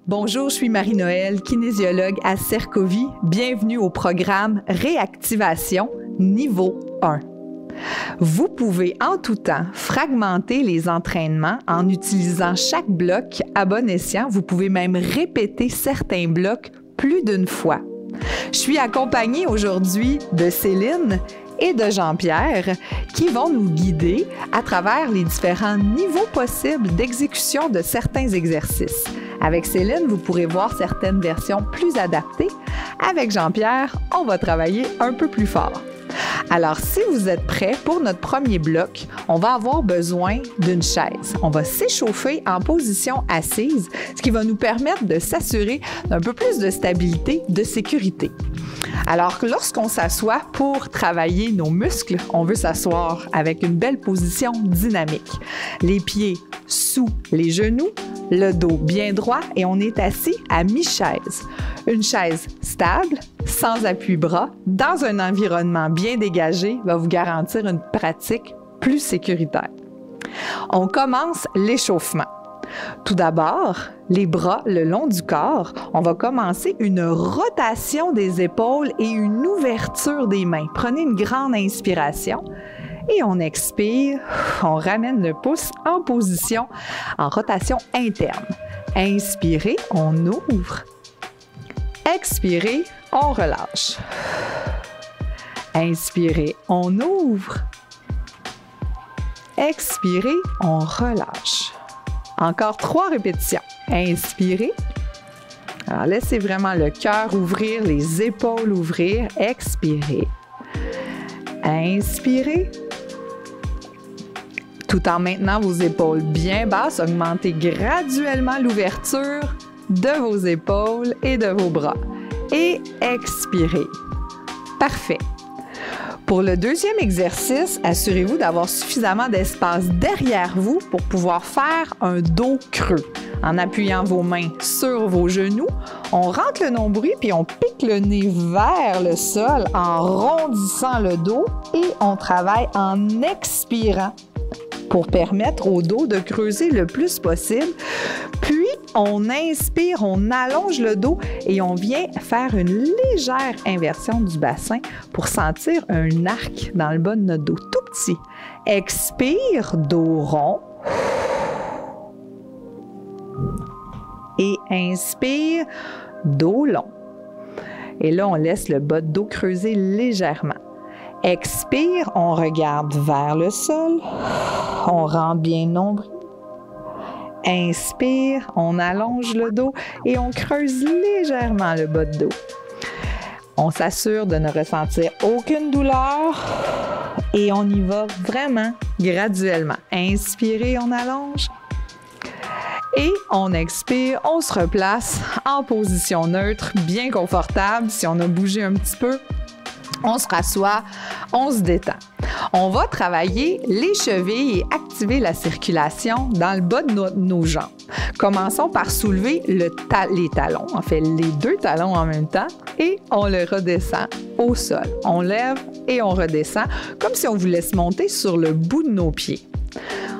Bonjour, je suis Marie-Noël, kinésiologue à Cercovie. Bienvenue au programme Réactivation niveau 1. Vous pouvez en tout temps fragmenter les entraînements en utilisant chaque bloc à bon escient. Vous pouvez même répéter certains blocs plus d'une fois. Je suis accompagnée aujourd'hui de Céline et de Jean-Pierre qui vont nous guider à travers les différents niveaux possibles d'exécution de certains exercices. Avec Céline, vous pourrez voir certaines versions plus adaptées. Avec Jean-Pierre, on va travailler un peu plus fort. Alors, si vous êtes prêts pour notre premier bloc, on va avoir besoin d'une chaise. On va s'échauffer en position assise, ce qui va nous permettre de s'assurer d'un peu plus de stabilité, de sécurité. Alors, lorsqu'on s'assoit pour travailler nos muscles, on veut s'asseoir avec une belle position dynamique. Les pieds sous les genoux, le dos bien droit et on est assis à mi-chaise. Une chaise stable, sans appui-bras, dans un environnement bien dégagé va vous garantir une pratique plus sécuritaire. On commence l'échauffement. Tout d'abord, les bras le long du corps. On va commencer une rotation des épaules et une ouverture des mains. Prenez une grande inspiration et on expire. On ramène le pouce en position, en rotation interne. Inspirez, on ouvre. Expirez, on relâche. Inspirez, on ouvre. Expirez, on relâche. Encore 3 répétitions. Inspirez. Alors, laissez vraiment le cœur ouvrir, les épaules ouvrir. Expirez. Inspirez. Tout en maintenant vos épaules bien basses, augmentez graduellement l'ouverture de vos épaules et de vos bras. Et expirez. Parfait. Pour le deuxième exercice, assurez-vous d'avoir suffisamment d'espace derrière vous pour pouvoir faire un dos creux. En appuyant vos mains sur vos genoux, on rentre le nombril puis on pique le nez vers le sol en rondissant le dos et on travaille en expirant pour permettre au dos de creuser le plus possible. Puis, on inspire, on allonge le dos et on vient faire une légère inversion du bassin pour sentir un arc dans le bas de notre dos, tout petit. Expire, dos rond. Et inspire, dos long. Et là, on laisse le bas de dos creuser légèrement. Expire, on regarde vers le sol. On rentre bien le nombril. Inspire, on allonge le dos et on creuse légèrement le bas de dos. On s'assure de ne ressentir aucune douleur et on y va vraiment graduellement. Inspirez, on allonge. Et on expire, on se replace en position neutre, bien confortable. Si on a bougé un petit peu, on se rassoit, on se détend. On va travailler les chevilles et activer la circulation dans le bas de nos jambes. Commençons par soulever les talons, en fait les 2 talons en même temps, et on le redescend au sol. On lève et on redescend, comme si on voulait se monter sur le bout de nos pieds.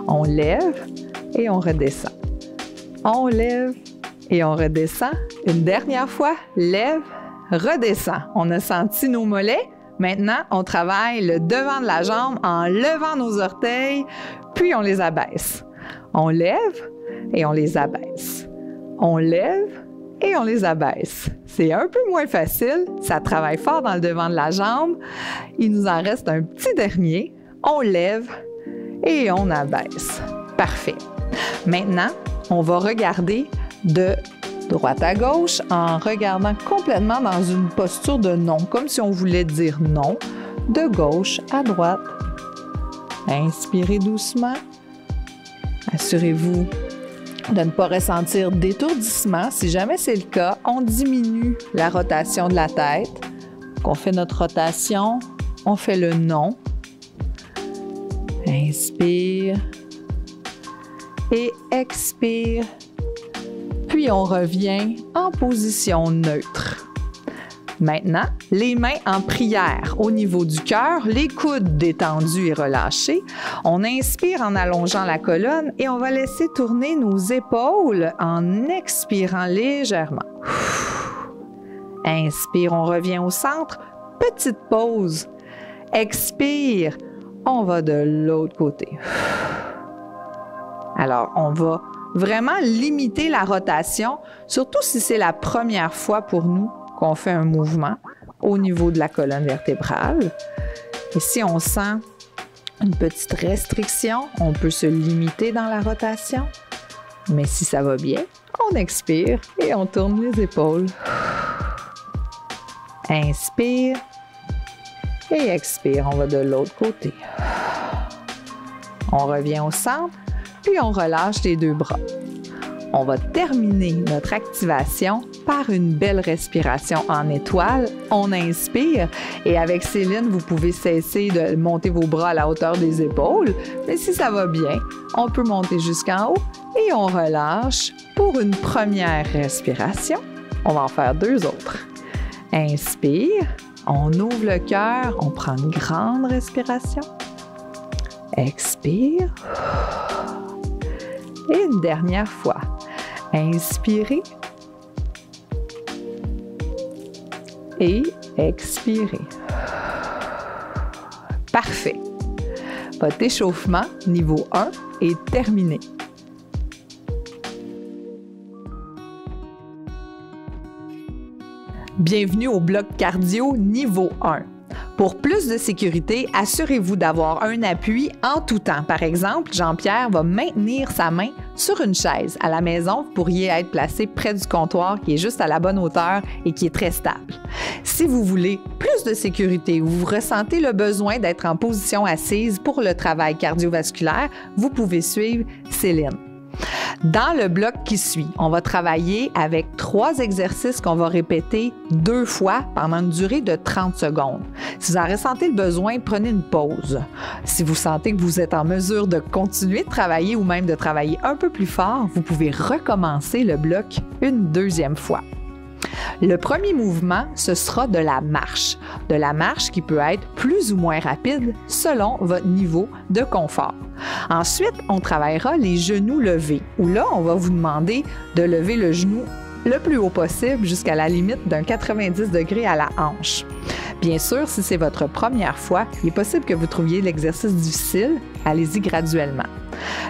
On lève et on redescend. On lève et on redescend. Une dernière fois, lève, redescend. On a senti nos mollets. Maintenant, on travaille le devant de la jambe en levant nos orteils, puis on les abaisse. On lève et on les abaisse. On lève et on les abaisse. C'est un peu moins facile. Ça travaille fort dans le devant de la jambe. Il nous en reste un petit dernier. On lève et on abaisse. Parfait. Maintenant, on va regarder de droite à gauche en regardant complètement dans une posture de non, comme si on voulait dire non, de gauche à droite. Inspirez doucement. Assurez-vous de ne pas ressentir d'étourdissement. Si jamais c'est le cas, on diminue la rotation de la tête. Donc, on fait notre rotation, on fait le non. Inspire et expire. Puis on revient en position neutre. Maintenant, les mains en prière au niveau du cœur, les coudes détendus et relâchés. On inspire en allongeant la colonne et on va laisser tourner nos épaules en expirant légèrement. Inspire, on revient au centre. Petite pause. Expire, on va de l'autre côté. Alors, on va vraiment limiter la rotation, surtout si c'est la première fois pour nous qu'on fait un mouvement au niveau de la colonne vertébrale. Et si on sent une petite restriction, on peut se limiter dans la rotation. Mais si ça va bien, on expire et on tourne les épaules. Inspire et expire, on va de l'autre côté. On revient au centre, puis on relâche les deux bras. On va terminer notre activation par une belle respiration en étoile. On inspire et avec Céline, vous pouvez cesser de monter vos bras à la hauteur des épaules. Mais si ça va bien, on peut monter jusqu'en haut et on relâche pour une première respiration. On va en faire deux autres. Inspire, on ouvre le cœur, on prend une grande respiration. Expire. Et une dernière fois. Inspirez. Et expirez. Parfait. Votre échauffement niveau 1 est terminé. Bienvenue au bloc cardio niveau 1. Pour plus de sécurité, assurez-vous d'avoir un appui en tout temps. Par exemple, Jean-Pierre va maintenir sa main sur une chaise. À la maison, vous pourriez être placé près du comptoir qui est juste à la bonne hauteur et qui est très stable. Si vous voulez plus de sécurité ou vous ressentez le besoin d'être en position assise pour le travail cardiovasculaire, vous pouvez suivre Céline. Dans le bloc qui suit, on va travailler avec 3 exercices qu'on va répéter 2 fois pendant une durée de 30 secondes. Si vous en ressentez le besoin, prenez une pause. Si vous sentez que vous êtes en mesure de continuer de travailler ou même de travailler un peu plus fort, vous pouvez recommencer le bloc une deuxième fois. Le premier mouvement, ce sera de la marche. De la marche qui peut être plus ou moins rapide selon votre niveau de confort. Ensuite, on travaillera les genoux levés, où là, on va vous demander de lever le genou le plus haut possible jusqu'à la limite d'un 90 degrés à la hanche. Bien sûr, si c'est votre première fois, il est possible que vous trouviez l'exercice difficile, allez-y graduellement.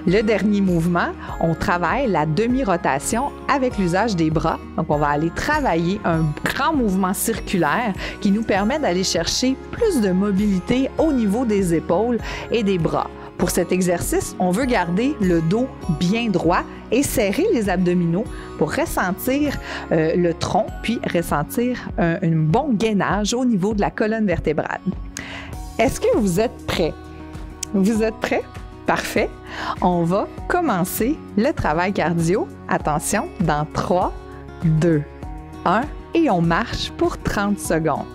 Le dernier mouvement, on travaille la demi-rotation avec l'usage des bras. Donc, on va aller travailler un grand mouvement circulaire qui nous permet d'aller chercher plus de mobilité au niveau des épaules et des bras. Pour cet exercice, on veut garder le dos bien droit et serrer les abdominaux pour ressentir le tronc, puis ressentir un bon gainage au niveau de la colonne vertébrale. Est-ce que vous êtes prêts? Vous êtes prêts? Parfait. On va commencer le travail cardio. Attention, dans 3, 2, 1 et on marche pour 30 secondes.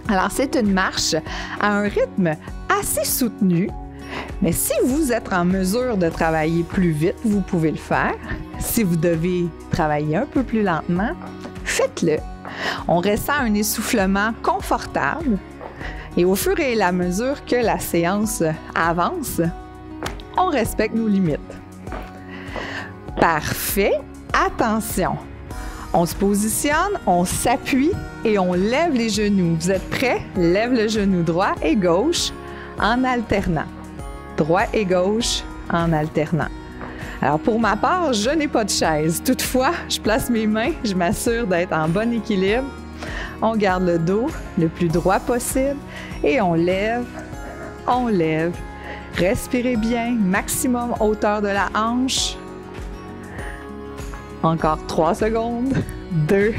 Alors, c'est une marche à un rythme assez soutenu. Mais si vous êtes en mesure de travailler plus vite, vous pouvez le faire. Si vous devez travailler un peu plus lentement, faites-le. On ressent un essoufflement confortable et au fur et à mesure que la séance avance, on respecte nos limites. Parfait. Attention. On se positionne, on s'appuie et on lève les genoux. Vous êtes prêts? Lève le genou droit et gauche en alternant. Droit et gauche en alternant. Alors, pour ma part, je n'ai pas de chaise. Toutefois, je place mes mains, je m'assure d'être en bon équilibre. On garde le dos le plus droit possible et on lève. Respirez bien, maximum hauteur de la hanche. Encore 3 secondes. 2,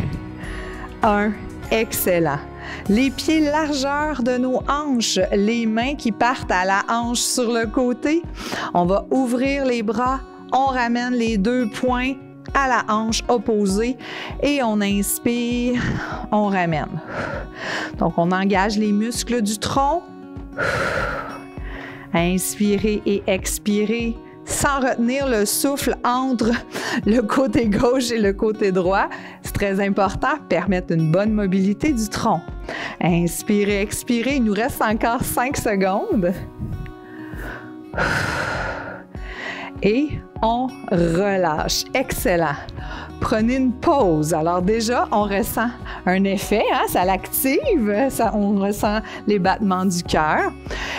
1, excellent. Les pieds largeur de nos hanches, les mains qui partent à la hanche sur le côté. On va ouvrir les bras, on ramène les 2 poings à la hanche opposée et on inspire, on ramène. Donc, on engage les muscles du tronc. Inspirez et expirez sans retenir le souffle entre le côté gauche et le côté droit. C'est très important, permettre une bonne mobilité du tronc. Inspirez, expirez. Il nous reste encore 5 secondes. Et on relâche. Excellent. Prenez une pause. Alors déjà, on ressent un effet, hein? Ça l'active, on ressent les battements du cœur.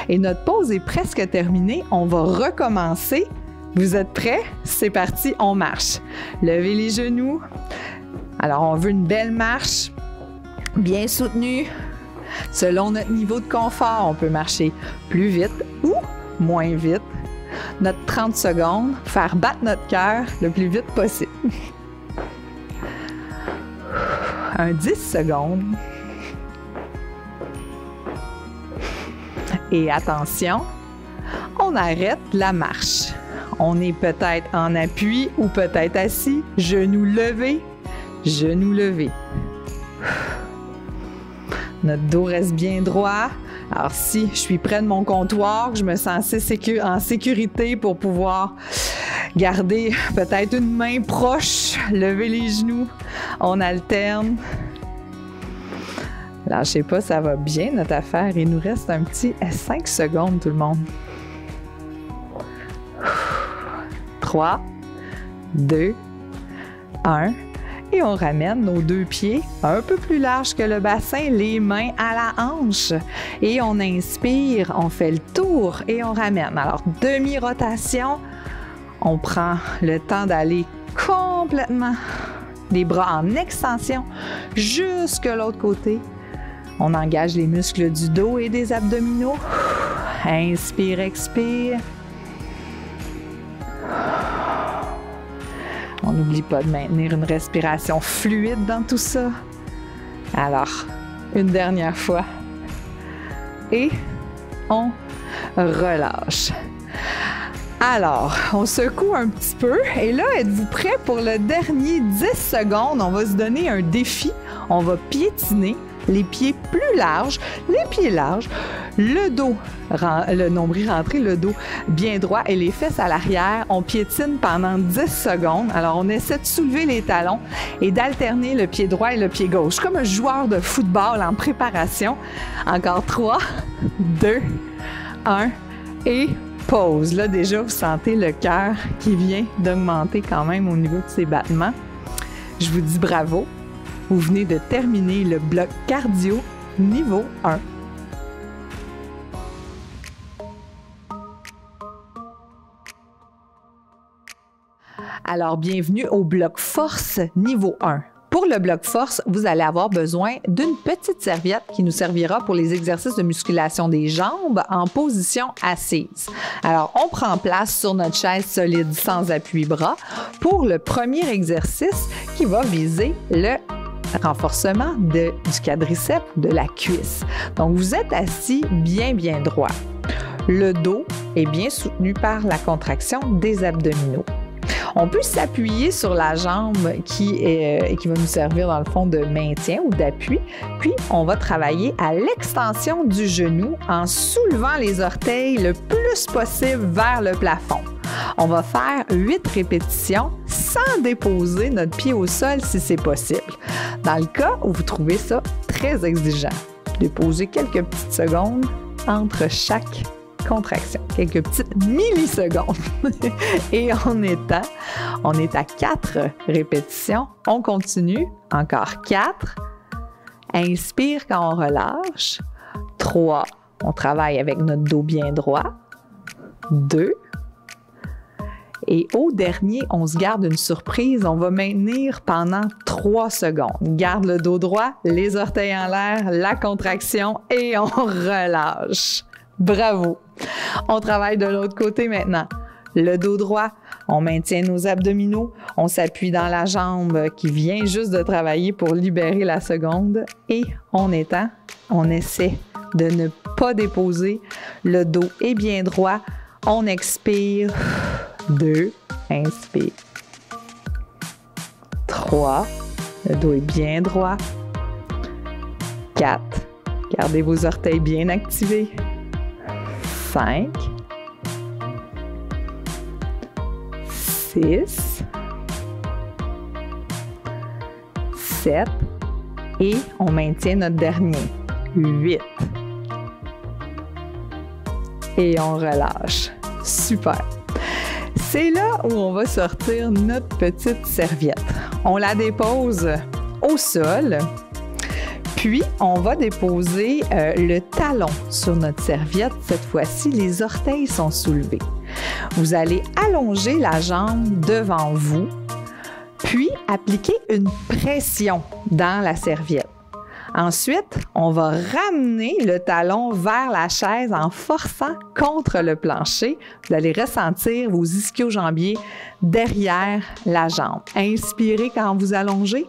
Et notre pause est presque terminée. On va recommencer. Vous êtes prêts? C'est parti, on marche. Levez les genoux. Alors, on veut une belle marche, bien soutenue. Selon notre niveau de confort, on peut marcher plus vite ou moins vite. Notre 30 secondes, faire battre notre cœur le plus vite possible. Un 10 secondes. Et attention, on arrête la marche. On est peut-être en appui ou peut-être assis, genoux levés, genoux levés. Notre dos reste bien droit. Alors, si je suis près de mon comptoir, je me sens assez en sécurité pour pouvoir garder peut-être une main proche, lever les genoux. On alterne. Lâchez pas, ça va bien notre affaire. Il nous reste un petit 5 secondes, tout le monde. 3, 2, 1. Et on ramène nos deux pieds un peu plus larges que le bassin, les mains à la hanche. Et on inspire, on fait le tour et on ramène. Alors, demi-rotation, on prend le temps d'aller complètement les bras en extension jusque l'autre côté. On engage les muscles du dos et des abdominaux. Inspire, expire. On n'oublie pas de maintenir une respiration fluide dans tout ça. Alors, une dernière fois. Et on relâche. Alors, on secoue un petit peu. Et là, êtes-vous prêts pour le dernier 10 secondes? On va se donner un défi. On va piétiner les pieds plus larges, les pieds larges, le dos, le nombril rentré, le dos bien droit et les fesses à l'arrière. On piétine pendant 10 secondes. Alors, on essaie de soulever les talons et d'alterner le pied droit et le pied gauche, comme un joueur de football en préparation. Encore 3, 2, 1 et pause. Là, déjà, vous sentez le cœur qui vient d'augmenter quand même au niveau de ses battements. Je vous dis bravo. Vous venez de terminer le bloc cardio niveau 1. Alors, bienvenue au bloc force niveau 1. Pour le bloc force, vous allez avoir besoin d'une petite serviette qui nous servira pour les exercices de musculation des jambes en position assise. Alors, on prend place sur notre chaise solide sans appui-bras pour le premier exercice qui va viser le renforcement du quadriceps ou de la cuisse. Donc, vous êtes assis bien droit. Le dos est bien soutenu par la contraction des abdominaux. On peut s'appuyer sur la jambe qui va nous servir dans le fond de maintien ou d'appui. Puis, on va travailler à l'extension du genou en soulevant les orteils le plus possible vers le plafond. On va faire 8 répétitions sans déposer notre pied au sol si c'est possible. Dans le cas où vous trouvez ça très exigeant, déposez quelques petites secondes entre chaque contraction, quelques petites millisecondes. Et on est à 4 répétitions. On continue. Encore 4. Inspire quand on relâche. 3. On travaille avec notre dos bien droit. 2. Et au dernier, on se garde une surprise. On va maintenir pendant 3 secondes. Garde le dos droit, les orteils en l'air, la contraction et on relâche. Bravo! On travaille de l'autre côté maintenant. Le dos droit, on maintient nos abdominaux, on s'appuie dans la jambe qui vient juste de travailler pour libérer la seconde et on étend, on essaie de ne pas déposer. Le dos est bien droit. On expire. 2, inspire. 3, le dos est bien droit. 4, gardez vos orteils bien activés. 5, 6, 7 et on maintient notre dernier. 8. Et on relâche. Super. C'est là où on va sortir notre petite serviette. On la dépose au sol, puis on va déposer le talon sur notre serviette. Cette fois-ci, les orteils sont soulevés. Vous allez allonger la jambe devant vous, puis appliquer une pression dans la serviette. Ensuite, on va ramener le talon vers la chaise en forçant contre le plancher. Vous allez ressentir vos ischio-jambiers derrière la jambe. Inspirez quand vous allongez.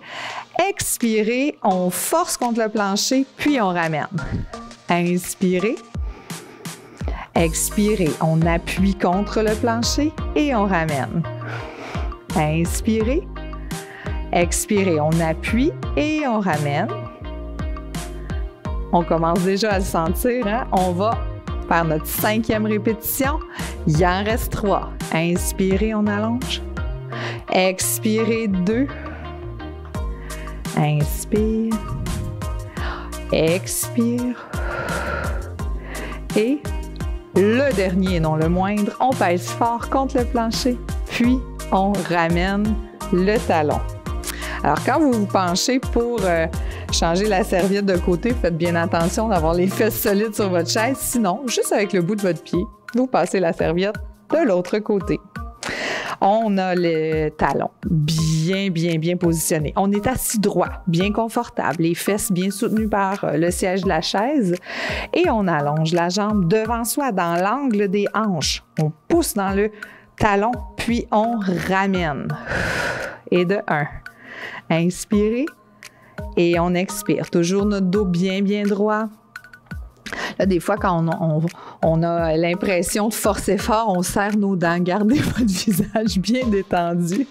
Expirez, on force contre le plancher, puis on ramène. Inspirez. Expirez, on appuie contre le plancher et on ramène. Inspirez. Expirez, on appuie et on ramène. On commence déjà à le sentir, hein? On va faire notre 5e répétition. Il en reste 3. Inspirez, on allonge. Expirez, 2. Inspire. Expire. Et le dernier, non le moindre, on pèse fort contre le plancher, puis on ramène le talon. Alors, quand vous vous penchez pour changer la serviette de côté, faites bien attention d'avoir les fesses solides sur votre chaise. Sinon, juste avec le bout de votre pied, vous passez la serviette de l'autre côté. On a le talon bien positionné. On est assis droit, bien confortable, les fesses bien soutenues par le siège de la chaise et on allonge la jambe devant soi dans l'angle des hanches. On pousse dans le talon, puis on ramène. Et de 1. Inspirez et on expire. Toujours notre dos bien droit. Là, des fois, quand on a l'impression de forcer fort, on serre nos dents. Gardez votre visage bien détendu.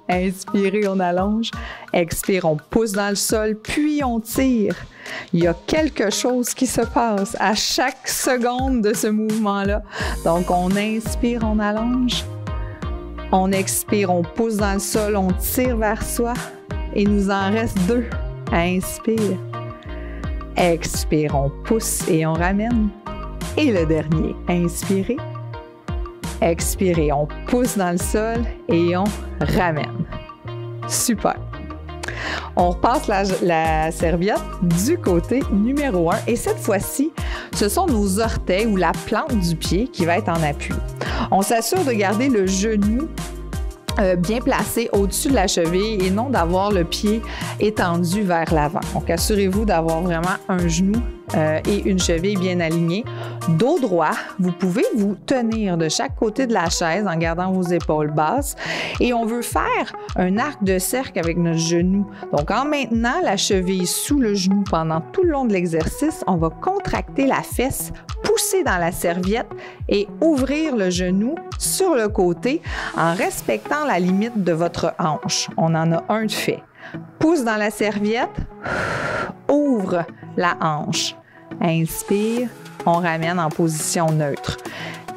Inspirez, on allonge. Expire, on pousse dans le sol, puis on tire. Il y a quelque chose qui se passe à chaque seconde de ce mouvement-là. Donc, on inspire, on allonge. On expire, on pousse dans le sol, on tire vers soi. Et il nous en reste 2. Inspire. Expire, on pousse et on ramène. Et le dernier, inspirez. Expirez, on pousse dans le sol et on ramène. Super. On repasse la serviette du côté numéro 1 et cette fois-ci, ce sont nos orteils ou la plante du pied qui va être en appui. On s'assure de garder le genou bien placé au-dessus de la cheville et non d'avoir le pied étendu vers l'avant. Donc, assurez-vous d'avoir vraiment un genou et une cheville bien alignés. Dos droit, vous pouvez vous tenir de chaque côté de la chaise en gardant vos épaules basses et on veut faire un arc de cercle avec notre genou. Donc, en maintenant la cheville sous le genou pendant tout le long de l'exercice, on va contracter la fesse, pousser dans la serviette et ouvrir le genou sur le côté en respectant la limite de votre hanche. On en a un de fait. Pousse dans la serviette, ouvre la hanche. Inspire, on ramène en position neutre.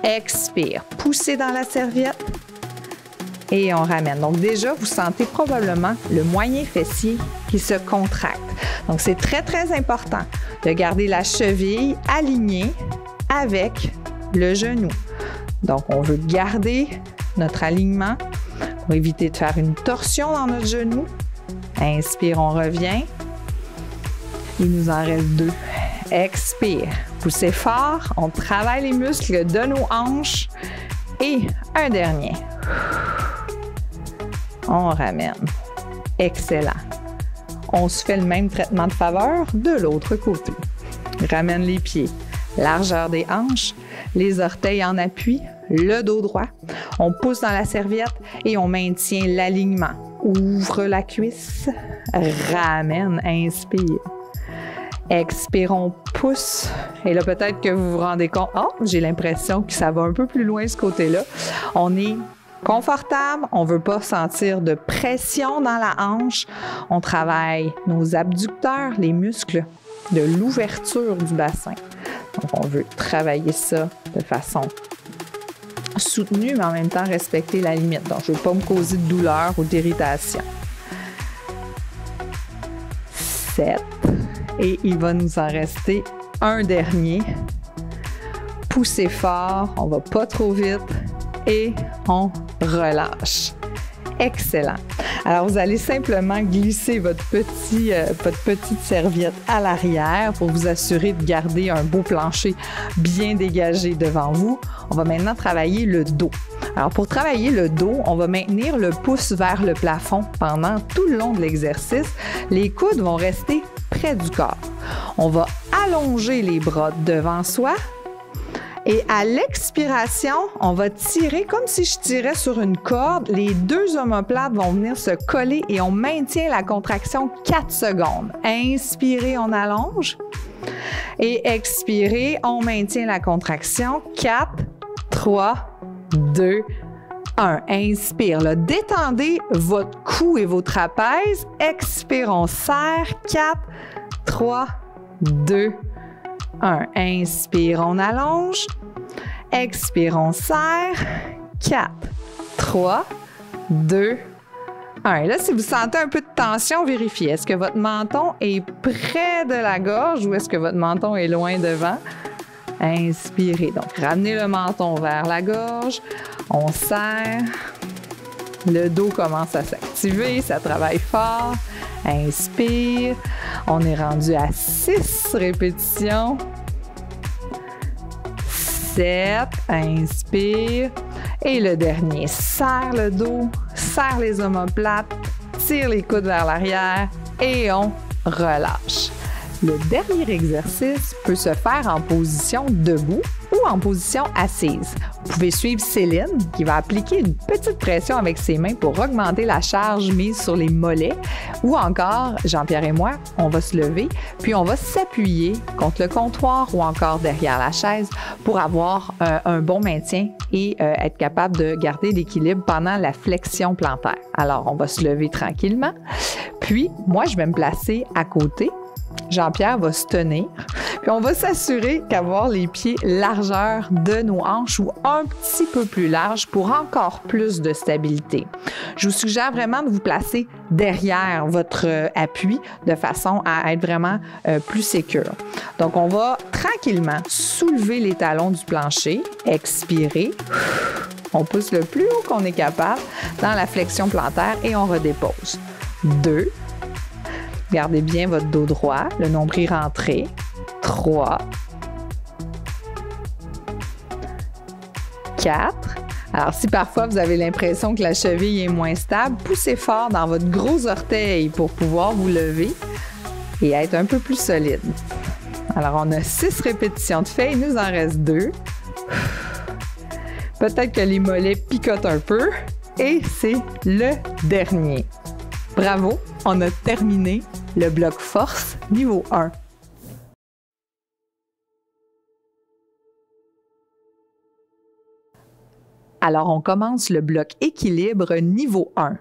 Expire, poussez dans la serviette et on ramène. Donc déjà, vous sentez probablement le moyen fessier qui se contracte. Donc c'est très important de garder la cheville alignée avec le genou. Donc on veut garder notre alignement pour éviter de faire une torsion dans notre genou. Inspire, on revient. Il nous en reste 2. Expire. Poussez fort. On travaille les muscles de nos hanches. Et un dernier. On ramène. Excellent. On se fait le même traitement de faveur de l'autre côté. Ramène les pieds. Largeur des hanches. Les orteils en appui. Le dos droit. On pousse dans la serviette et on maintient l'alignement. Ouvre la cuisse. Ramène. Inspire. Expire, on pousse. Et là, peut-être que vous vous rendez compte, j'ai l'impression que ça va un peu plus loin ce côté-là. On est confortable, on ne veut pas sentir de pression dans la hanche. On travaille nos abducteurs, les muscles de l'ouverture du bassin. Donc, on veut travailler ça de façon soutenu, mais en même temps respecter la limite. Donc, je ne veux pas me causer de douleur ou d'irritation. 7. Et il va nous en rester un dernier. Poussez fort, on va pas trop vite et on relâche. Excellent. Alors, vous allez simplement glisser votre petite serviette à l'arrière pour vous assurer de garder un beau plancher bien dégagé devant vous. On va maintenant travailler le dos. Alors, pour travailler le dos, on va maintenir le pouce vers le plafond pendant tout le long de l'exercice. Les coudes vont rester près du corps. On va allonger les bras devant soi. Et à l'expiration, on va tirer comme si je tirais sur une corde. Les deux omoplates vont venir se coller et on maintient la contraction 4 secondes. Inspirez, on allonge. Et expirez, on maintient la contraction 4, 3, 2, 1. Inspire. Là. Détendez votre cou et vos trapèzes. Expire, on serre. 4, 3, 2, 1. Inspire, on allonge. Expire, on serre. 4, 3, 2, 1. Et là, si vous sentez un peu de tension, vérifiez. Est-ce que votre menton est près de la gorge ou est-ce que votre menton est loin devant? Inspirez. Donc, ramenez le menton vers la gorge. On serre. Le dos commence à s'activer. Ça travaille fort. Inspire. On est rendu à 6 répétitions. 7. Inspire. Et le dernier. Serre le dos. Serre les omoplates. Tire les coudes vers l'arrière. Et on relâche. Le dernier exercice peut se faire en position debout ou en position assise. Vous pouvez suivre Céline qui va appliquer une petite pression avec ses mains pour augmenter la charge mise sur les mollets ou encore, Jean-Pierre et moi, on va se lever puis on va s'appuyer contre le comptoir ou encore derrière la chaise pour avoir un bon maintien et être capable de garder l'équilibre pendant la flexion plantaire. Alors, on va se lever tranquillement. Puis, moi, je vais me placer à côté. Jean-Pierre va se tenir, puis on va s'assurer qu'avoir les pieds largeur de nos hanches ou un petit peu plus large pour encore plus de stabilité. Je vous suggère vraiment de vous placer derrière votre appui de façon à être vraiment plus sécure. Donc, on va tranquillement soulever les talons du plancher, expirer. On pousse le plus haut qu'on est capable dans la flexion plantaire et on redépose. 2. Gardez bien votre dos droit, le nombril rentré. 3. 4. Alors, si parfois vous avez l'impression que la cheville est moins stable, poussez fort dans votre gros orteil pour pouvoir vous lever et être un peu plus solide. Alors, on a 6 répétitions de fait, il nous en reste 2. Peut-être que les mollets picotent un peu et c'est le dernier. Bravo, on a terminé le bloc force niveau 1. Alors, on commence le bloc équilibre niveau 1.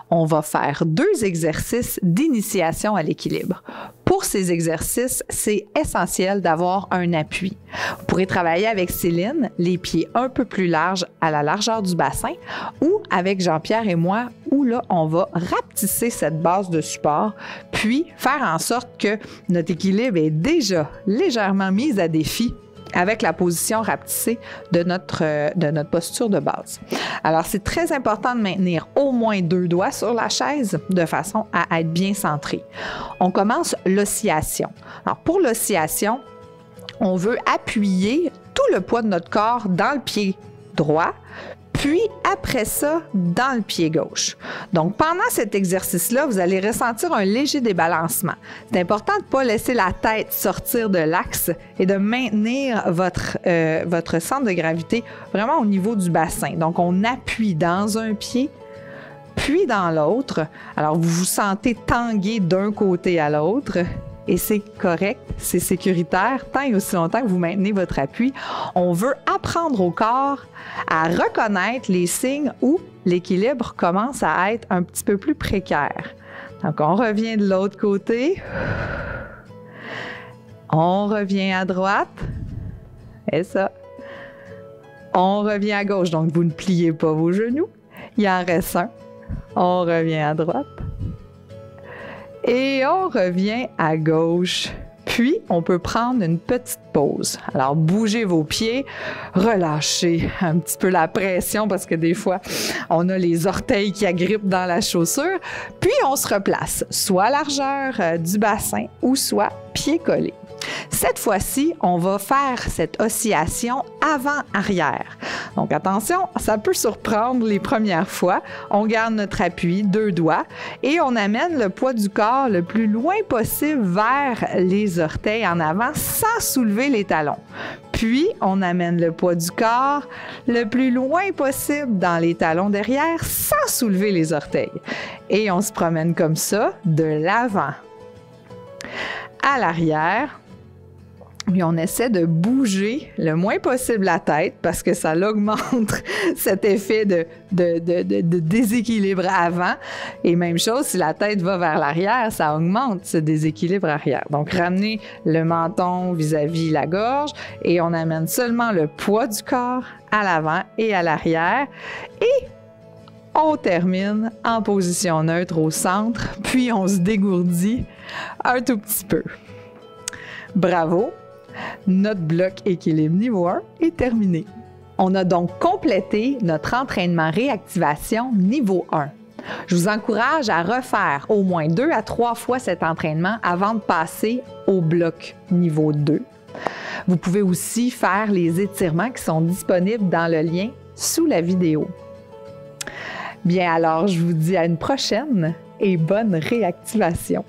On va faire 2 exercices d'initiation à l'équilibre. Pour ces exercices, c'est essentiel d'avoir un appui. Vous pourrez travailler avec Céline, les pieds un peu plus larges à la largeur du bassin, ou avec Jean-Pierre et moi, où là, on va rapetisser cette base de support, puis faire en sorte que notre équilibre est déjà légèrement mis à défi avec la position rapetissée de notre posture de base. Alors, c'est très important de maintenir au moins 2 doigts sur la chaise de façon à être bien centré. On commence l'oscillation. Alors, pour l'oscillation, on veut appuyer tout le poids de notre corps dans le pied droit, puis après ça, dans le pied gauche. Donc, pendant cet exercice-là, vous allez ressentir un léger débalancement. C'est important de ne pas laisser la tête sortir de l'axe et de maintenir votre centre de gravité vraiment au niveau du bassin. Donc, on appuie dans un pied, puis dans l'autre. Alors, vous vous sentez tanguer d'un côté à l'autre. Et c'est correct, c'est sécuritaire, tant et aussi longtemps que vous maintenez votre appui. On veut apprendre au corps à reconnaître les signes où l'équilibre commence à être un petit peu plus précaire. Donc, on revient de l'autre côté. On revient à droite. Et ça. On revient à gauche, donc vous ne pliez pas vos genoux. Il en reste un. On revient à droite. Et on revient à gauche. Puis, on peut prendre une petite pause. Alors, bougez vos pieds, relâchez un petit peu la pression parce que des fois, on a les orteils qui agrippent dans la chaussure. Puis, on se replace, soit à largeur du bassin ou soit pieds collés. Cette fois-ci, on va faire cette oscillation avant-arrière. Donc attention, ça peut surprendre les premières fois. On garde notre appui, 2 doigts, et on amène le poids du corps le plus loin possible vers les orteils en avant sans soulever les talons. Puis, on amène le poids du corps le plus loin possible dans les talons derrière sans soulever les orteils. Et on se promène comme ça de l'avant à l'arrière. Puis on essaie de bouger le moins possible la tête parce que ça augmente cet effet de déséquilibre avant. Et même chose, si la tête va vers l'arrière, ça augmente ce déséquilibre arrière. Donc, ramenez le menton vis-à-vis la gorge et on amène seulement le poids du corps à l'avant et à l'arrière. Et on termine en position neutre au centre, puis on se dégourdit un tout petit peu. Bravo! Notre bloc équilibre niveau 1 est terminé. On a donc complété notre entraînement réactivation niveau 1. Je vous encourage à refaire au moins 2 à 3 fois cet entraînement avant de passer au bloc niveau 2. Vous pouvez aussi faire les étirements qui sont disponibles dans le lien sous la vidéo. Bien alors, je vous dis à une prochaine et bonne réactivation.